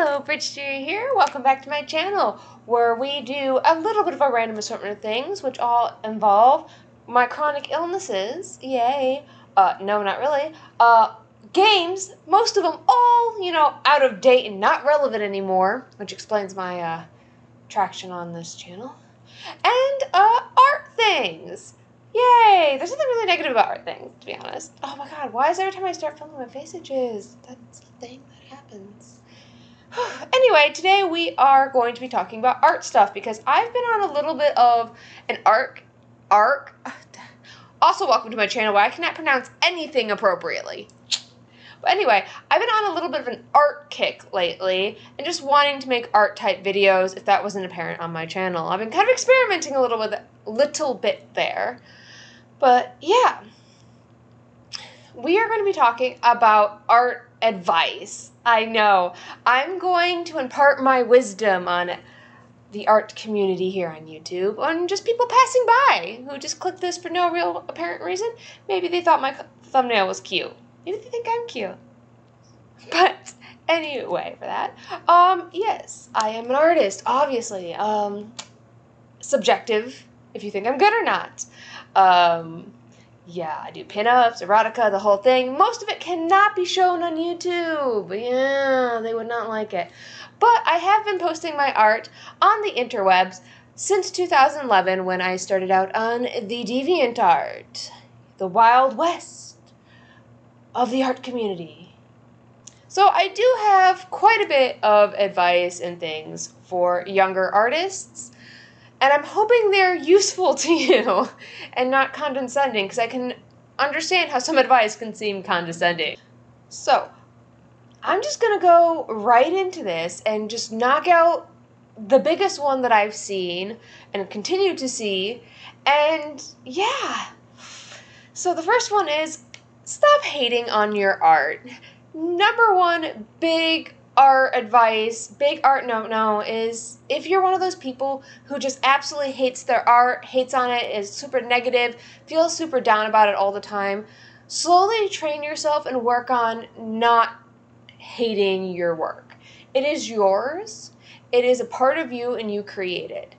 Hello, Bridge here. Welcome back to my channel, where we do a little bit of a random assortment of things, which all involve my chronic illnesses. Yay. No, not really. Games, most of them all, out of date and not relevant anymore, which explains my, traction on this channel. And, art things. Yay! There's nothing really negative about art things, to be honest. Oh my god, why is every time I start filming my face itches? That's the thing that happens. Anyway, today we are going to be talking about art stuff because I've been on a little bit of an arc. Also, welcome to my channel where I cannot pronounce anything appropriately. But anyway, I've been on a little bit of an art kick lately and just wanting to make art type videos if that wasn't apparent on my channel. I've been kind of experimenting a little bit there. But yeah, we are going to be talking about art advice. I know. I'm going to impart my wisdom on the art community here on YouTube, on just people passing by who just clicked this for no real apparent reason. Maybe they thought my thumbnail was cute. Maybe they think I'm cute. But anyway, for that, yes, I am an artist, obviously. Subjective, if you think I'm good or not. Yeah, I do pinups, erotica, the whole thing. Most of it cannot be shown on YouTube. Yeah, they would not like it. But I have been posting my art on the interwebs since 2011 when I started out on the DeviantArt, the Wild West of the art community. So I do have quite a bit of advice and things for younger artists. And I'm hoping they're useful to you and not condescending, because I can understand how some advice can seem condescending. So, I'm just going to go right into this and just knock out the biggest one that I've seen and continue to see. And yeah. So the first one is, stop hating on your art. Number one big art advice, big art no is if you're one of those people who just absolutely hates their art, hates on it, is super negative, feels super down about it all the time, slowly train yourself and work on not hating your work. It is yours. It is a part of you and you create it.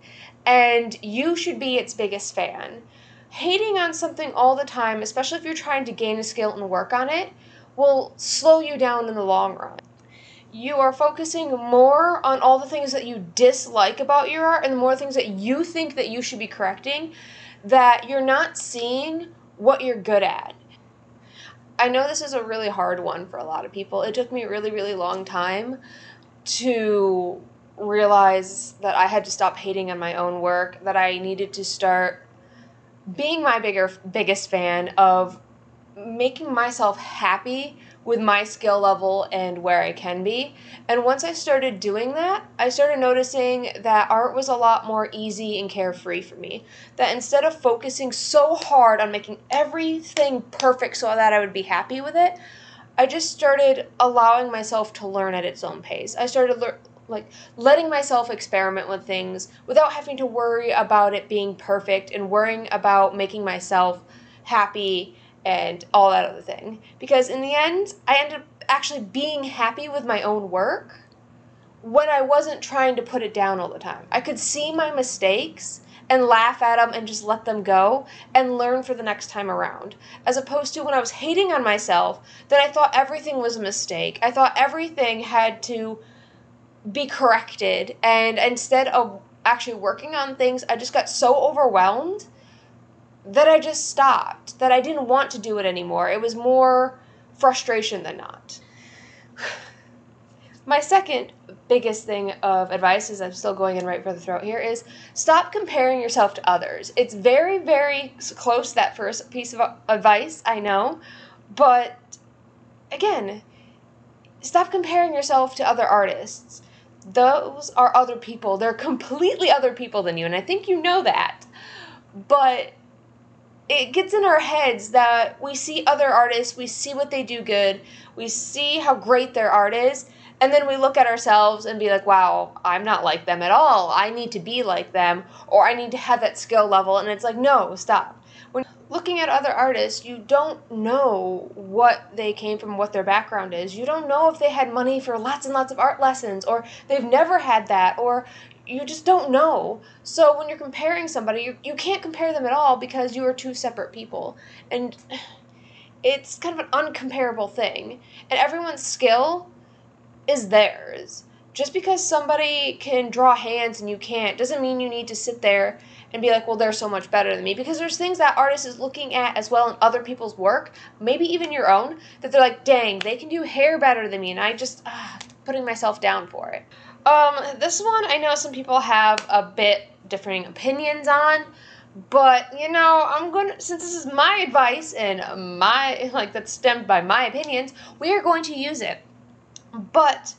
And you should be its biggest fan. Hating on something all the time, especially if you're trying to gain a skill and work on it, will slow you down in the long run. You are focusing more on all the things that you dislike about your art and the more things that you think that you should be correcting, that you're not seeing what you're good at. I know this is a really hard one for a lot of people. It took me a really, really long time to realize that I had to stop hating on my own work, that I needed to start being my biggest fan of making myself happy with my skill level and where I can be. And once I started doing that, I started noticing that art was a lot more easy and carefree for me. That instead of focusing so hard on making everything perfect so that I would be happy with it, I just started allowing myself to learn at its own pace. I started letting myself experiment with things without having to worry about it being perfect and worrying about making myself happy and all that other thing. Because in the end, I ended up actually being happy with my own work when I wasn't trying to put it down all the time. I could see my mistakes and laugh at them and just let them go and learn for the next time around. As opposed to when I was hating on myself, then I thought everything was a mistake. I thought everything had to be corrected. And instead of actually working on things, I just got so overwhelmed that I just stopped, that I didn't want to do it anymore. It was more frustration than not. My second biggest thing of advice, as I'm still going in right for the throat here, is stop comparing yourself to others. It's very, very close, that first piece of advice, I know, but again, stop comparing yourself to other artists. Those are other people. They're completely other people than you, and I think you know that. But it gets in our heads that we see other artists, we see what they do good, we see how great their art is, and then we look at ourselves and be like, wow, I'm not like them at all. I need to be like them, or I need to have that skill level. And it's like, no, stop. looking at other artists, you don't know what they came from, what their background is. You don't know if they had money for lots and lots of art lessons, or they've never had that, or you just don't know. So when you're comparing somebody, you can't compare them at all because you are two separate people. And it's kind of an uncomparable thing. And everyone's skill is theirs. Just because somebody can draw hands and you can't doesn't mean you need to sit there and be like, well, they're so much better than me. Because there's things that artist is looking at as well in other people's work, maybe even your own, that they're like, dang, they can do hair better than me. And I just, putting myself down for it. This one I know some people have a bit differing opinions on. But, since this is my advice and that's stemmed by my opinions, we are going to use it. But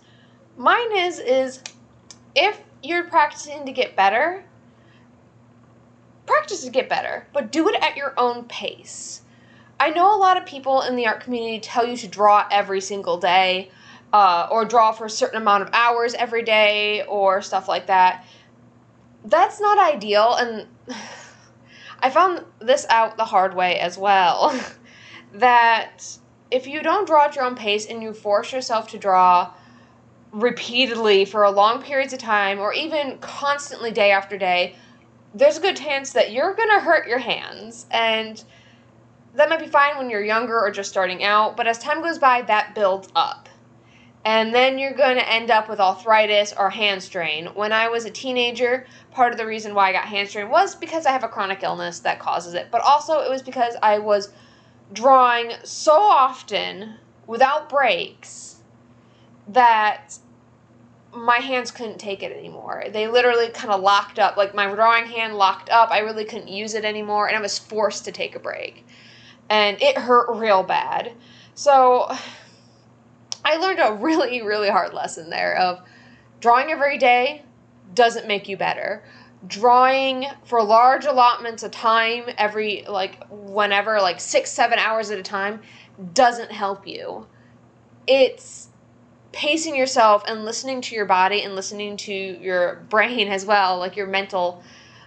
mine is if you're practicing to get better, practice to get better, but do it at your own pace. I know a lot of people in the art community tell you to draw every single day, or draw for a certain amount of hours every day, or stuff like that. That's not ideal, and I found this out the hard way as well, that if you don't draw at your own pace and you force yourself to draw repeatedly for long periods of time, or even constantly day after day, there's a good chance that you're going to hurt your hands. And that might be fine when you're younger or just starting out, but as time goes by, that builds up. And then you're going to end up with arthritis or hand strain. When I was a teenager, part of the reason why I got hand strain was because I have a chronic illness that causes it. But also it was because I was drawing so often without breaks that my hands couldn't take it anymore. They literally kind of locked up. Like, my drawing hand locked up. I really couldn't use it anymore, and I was forced to take a break. And it hurt real bad. So I learned a really, really hard lesson there of drawing every day doesn't make you better. Drawing for large allotments of time whenever, 6-7 hours at a time, doesn't help you. It's pacing yourself and listening to your body and listening to your brain as well, like your mental,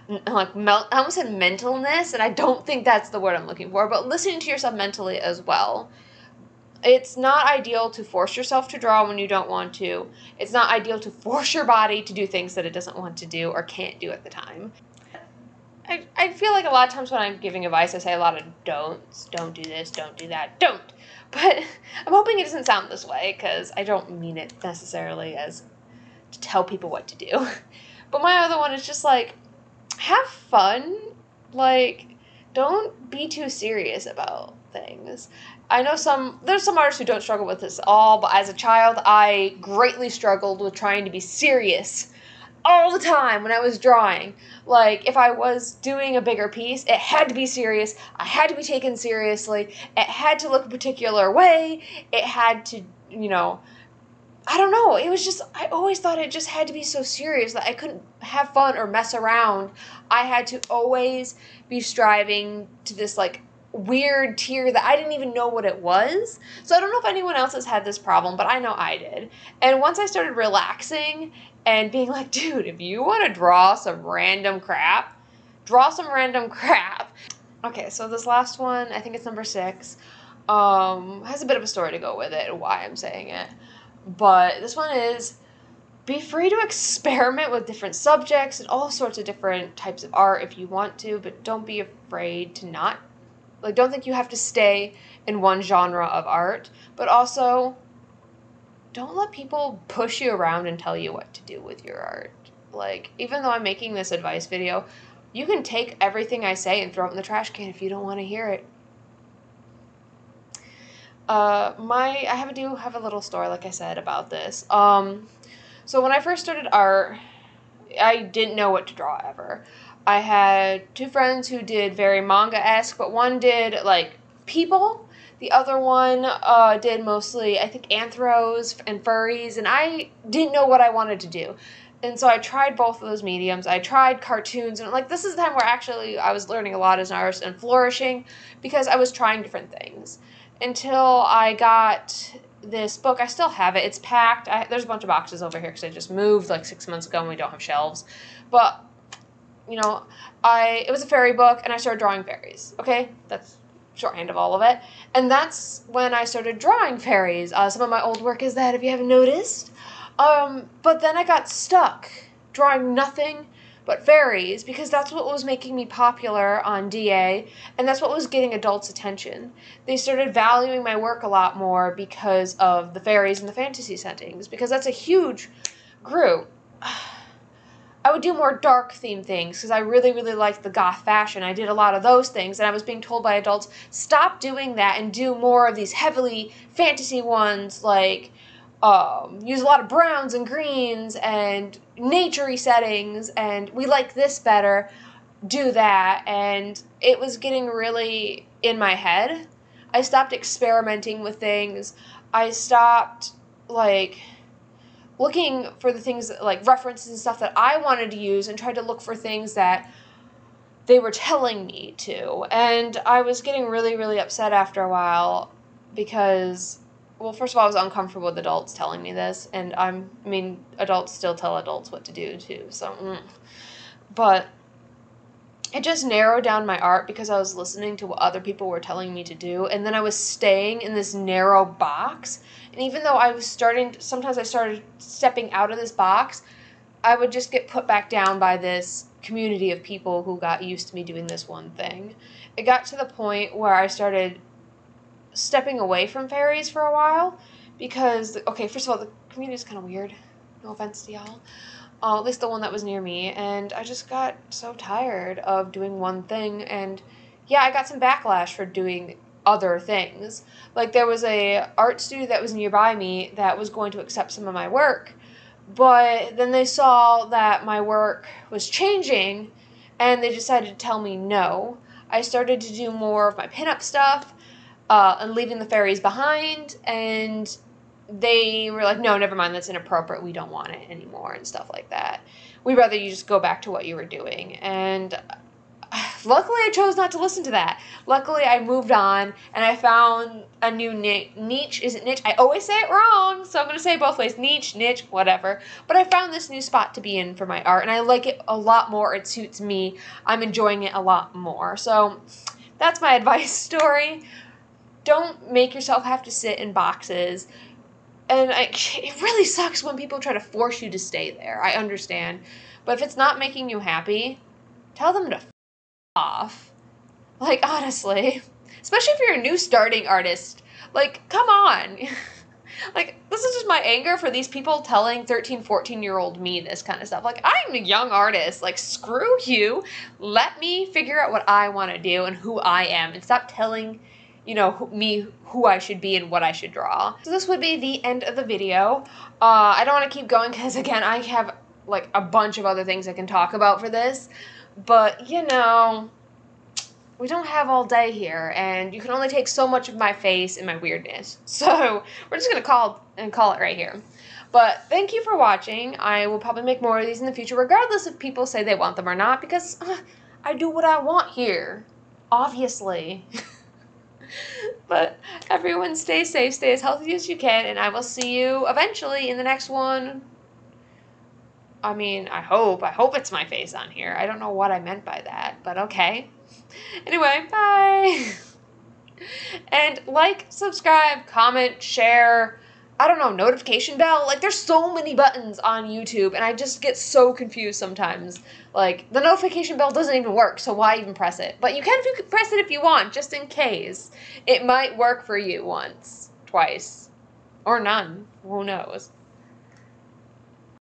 I almost said mentalness, and I don't think that's the word I'm looking for, but listening to yourself mentally as well. It's not ideal to force yourself to draw when you don't want to. It's not ideal to force your body to do things that it doesn't want to do or can't do at the time. I feel like a lot of times when I'm giving advice, I say a lot of don'ts. Don't do this, don't do that, don't. But I'm hoping it doesn't sound this way, because I don't mean it necessarily as to tell people what to do. But my other one is just, have fun. Don't be too serious about things. I know there's some artists who don't struggle with this at all, but as a child, I greatly struggled with trying to be serious all the time when I was drawing. If I was doing a bigger piece, it had to be serious. I had to be taken seriously. It had to look a particular way. It had to, I don't know. It was just, I always thought it just had to be so serious that I couldn't have fun or mess around. I had to always be striving to this, weird tier that I didn't even know what it was. So I don't know if anyone else has had this problem, but I know I did. And once I started relaxing and being like, dude, if you want to draw some random crap, draw some random crap. Okay, so this last one, I think it's number 6, has a bit of a story to go with it and why I'm saying it. But this one is, be free to experiment with different subjects and all sorts of different types of art if you want to, but don't be afraid to not. Don't think you have to stay in one genre of art, but also don't let people push you around and tell you what to do with your art. Even though I'm making this advice video, you can take everything I say and throw it in the trash can if you don't want to hear it. I do have a little story, like I said, about this. So when I first started art, I didn't know what to draw ever. I had 2 friends who did very manga-esque, but one did, people. The other one did mostly, I think, anthros and furries, and I didn't know what I wanted to do. And so I tried both of those mediums. I tried cartoons, and, this is the time where actually I was learning a lot as an artist and flourishing because I was trying different things. Until I got this book. I still have it. It's packed. There's a bunch of boxes over here because I just moved, 6 months ago, and we don't have shelves. But you know, it was a fairy book, and I started drawing fairies, okay? That's shorthand of all of it. And that's when I started drawing fairies. Some of my old work is that, if you haven't noticed. But then I got stuck drawing nothing but fairies, because that's what was making me popular on DA, and that's what was getting adults' attention. They started valuing my work a lot more because of the fairies and the fantasy settings, because that's a huge group. I would do more dark themed things because I really, really liked the goth fashion. I did a lot of those things, and I was being told by adults, stop doing that and do more of these heavily fantasy ones, like use a lot of browns and greens and nature-y settings, and we like this better, do that. And it was getting really in my head. I stopped experimenting with things. I stopped, like, looking for the things, like references and stuff that I wanted to use, and tried to look for things that they were telling me to. And I was getting really, really upset after a while because, well, first of all, I was uncomfortable with adults telling me this, and I mean, adults still tell adults what to do, too, so, But it just narrowed down my art because I was listening to what other people were telling me to do, and then I was staying in this narrow box, and even though I was sometimes I started stepping out of this box, I would just get put back down by this community of people who got used to me doing this one thing. It got to the point where I started stepping away from fairies for a while because, okay, first of all, the community is kind of weird. No offense to y'all. At least the one that was near me. And I just got so tired of doing one thing. And yeah, I got some backlash for doing other things. Like, there was a art studio that was nearby me that was going to accept some of my work. But then they saw that my work was changing, and they decided to tell me no. I started to do more of my pinup stuff, and leaving the fairies behind, and they were like, no, never mind, that's inappropriate, we don't want it anymore, and stuff like that. We'd rather you just go back to what you were doing. And luckily I chose not to listen to that. Luckily I moved on, and I found a new niche. Is it niche? I always say it wrong, so I'm going to say it both ways. Niche, whatever. But I found this new spot to be in for my art, and I like it a lot more. It suits me. I'm enjoying it a lot more. So that's my advice story. Don't make yourself have to sit in boxes. And it really sucks when people try to force you to stay there. I understand. But if it's not making you happy, tell them to f*** off. Like, honestly. Especially if you're a new starting artist. Like, come on. Like, this is just my anger for these people telling 13, 14-year-old me this kind of stuff. Like, I'm a young artist. Like, screw you. Let me figure out what I want to do and who I am. And stop telling, you know, me who I should be and what I should draw. So this would be the end of the video. I don't want to keep going because, again, I have, like, a bunch of other things I can talk about for this. But, you know, we don't have all day here, and you can only take so much of my face and my weirdness. So we're just going to call it right here. But thank you for watching. I will probably make more of these in the future, regardless if people say they want them or not, because I do what I want here, obviously. But everyone stay safe, stay as healthy as you can, and I will see you eventually in the next one. I mean, I hope it's my face on here. I don't know what I meant by that, but okay. Anyway, bye. And like, subscribe, comment, share, I don't know, notification bell. Like, there's so many buttons on YouTube, and I just get so confused sometimes. Like, the notification bell doesn't even work, so why even press it? But you can press it if you want, just in case. It might work for you once, twice, or none. Who knows?